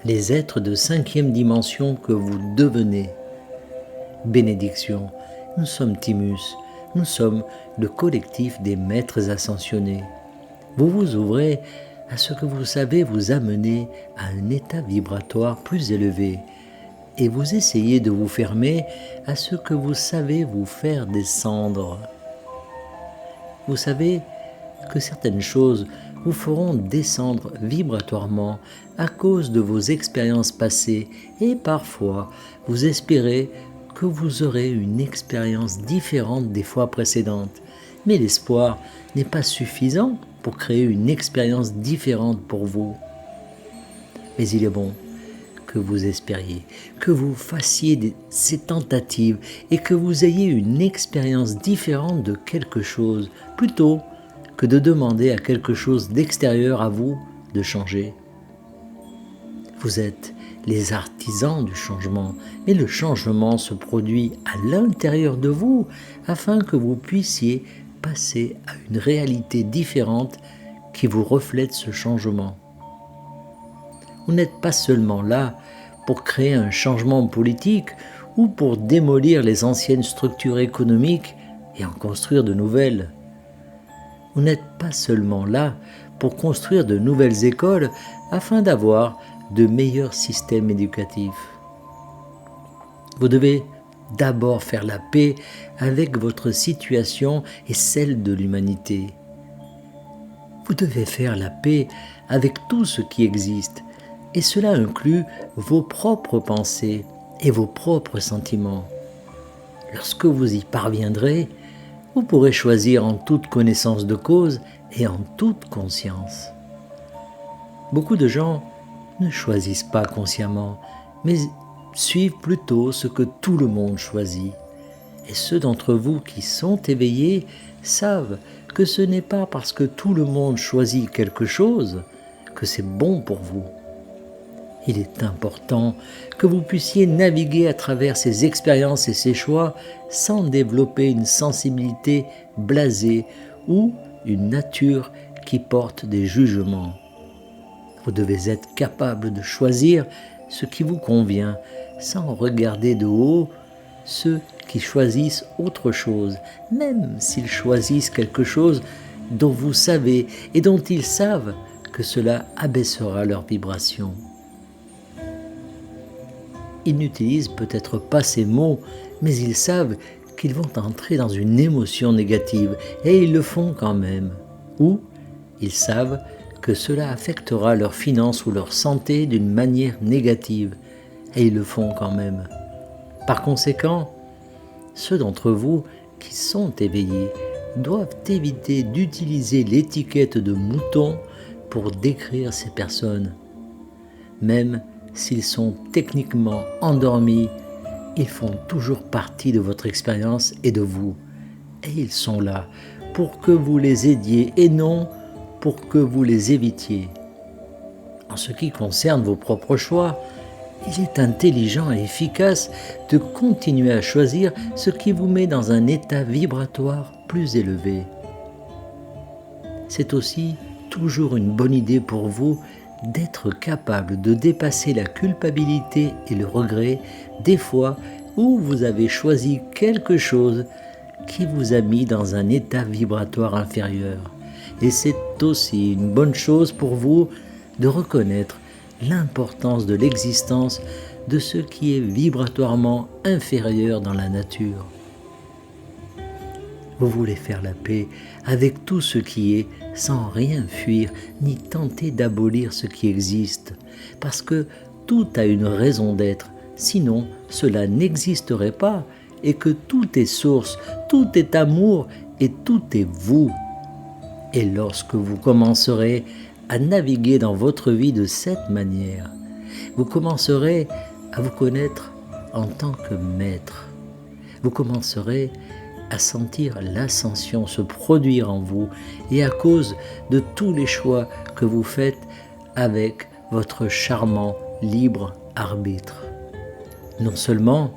les êtres de 5e dimension que vous devenez. Bénédiction, nous sommes Timus, nous sommes le collectif des maîtres ascensionnés. Vous vous ouvrez à ce que vous savez vous amener à un état vibratoire plus élevé et vous essayez de vous fermer à ce que vous savez vous faire descendre. Vous savez que certaines choses vous feront descendre vibratoirement à cause de vos expériences passées et parfois vous espérez que vous aurez une expérience différente des fois précédentes. Mais l'espoir n'est pas suffisant pour créer une expérience différente pour vous. Mais il est bon que vous espériez, que vous fassiez ces tentatives et que vous ayez une expérience différente de quelque chose, plutôt que de demander à quelque chose d'extérieur à vous de changer. Vous êtes les artisans du changement, mais le changement se produit à l'intérieur de vous afin que vous puissiez passer à une réalité différente qui vous reflète ce changement. Vous n'êtes pas seulement là pour créer un changement politique ou pour démolir les anciennes structures économiques et en construire de nouvelles. Vous n'êtes pas seulement là pour construire de nouvelles écoles afin d'avoir de meilleurs systèmes éducatifs. Vous devez d'abord faire la paix avec votre situation et celle de l'humanité. Vous devez faire la paix avec tout ce qui existe, et cela inclut vos propres pensées et vos propres sentiments. Lorsque vous y parviendrez, vous pourrez choisir en toute connaissance de cause et en toute conscience. Beaucoup de gens ne choisissent pas consciemment, mais suivent plutôt ce que tout le monde choisit. Et ceux d'entre vous qui sont éveillés savent que ce n'est pas parce que tout le monde choisit quelque chose que c'est bon pour vous. Il est important que vous puissiez naviguer à travers ces expériences et ces choix sans développer une sensibilité blasée ou une nature qui porte des jugements. Vous devez être capable de choisir ce qui vous convient sans regarder de haut ceux qui choisissent autre chose, même s'ils choisissent quelque chose dont vous savez et dont ils savent que cela abaissera leur vibration. Ils n'utilisent peut-être pas ces mots, mais ils savent qu'ils vont entrer dans une émotion négative et ils le font quand même. Ou ils savent que cela affectera leurs finances ou leur santé d'une manière négative et ils le font quand même. Par conséquent, ceux d'entre vous qui sont éveillés doivent éviter d'utiliser l'étiquette de mouton pour décrire ces personnes. Même s'ils sont techniquement endormis, ils font toujours partie de votre expérience et de vous. Et ils sont là pour que vous les aidiez et non pour que vous les évitiez. En ce qui concerne vos propres choix, il est intelligent et efficace de continuer à choisir ce qui vous met dans un état vibratoire plus élevé. C'est aussi toujours une bonne idée pour vous d'être capable de dépasser la culpabilité et le regret des fois où vous avez choisi quelque chose qui vous a mis dans un état vibratoire inférieur. Et c'est aussi une bonne chose pour vous de reconnaître l'importance de l'existence de ce qui est vibratoirement inférieur dans la nature. Vous voulez faire la paix avec tout ce qui est sans rien fuir ni tenter d'abolir ce qui existe, parce que tout a une raison d'être, sinon cela n'existerait pas, et que tout est source, tout est amour et tout est vous. Et lorsque vous commencerez à naviguer dans votre vie de cette manière, vous commencerez à vous connaître en tant que maître. Vous commencerez à sentir l'ascension se produire en vous et à cause de tous les choix que vous faites avec votre charmant libre arbitre. Non seulement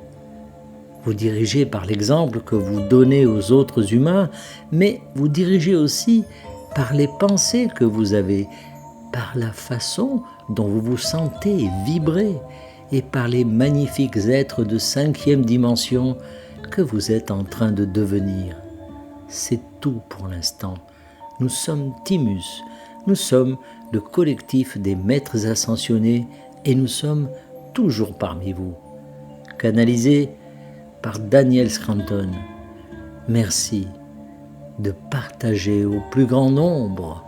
vous dirigez par l'exemple que vous donnez aux autres humains, mais vous dirigez aussi par les pensées que vous avez, par la façon dont vous vous sentez vibrer et par les magnifiques êtres de 5e dimension que vous êtes en train de devenir. C'est tout pour l'instant. Nous sommes Timus, nous sommes le collectif des maîtres ascensionnés et nous sommes toujours parmi vous. Canalisé par Daniel Scranton. Merci de partager au plus grand nombre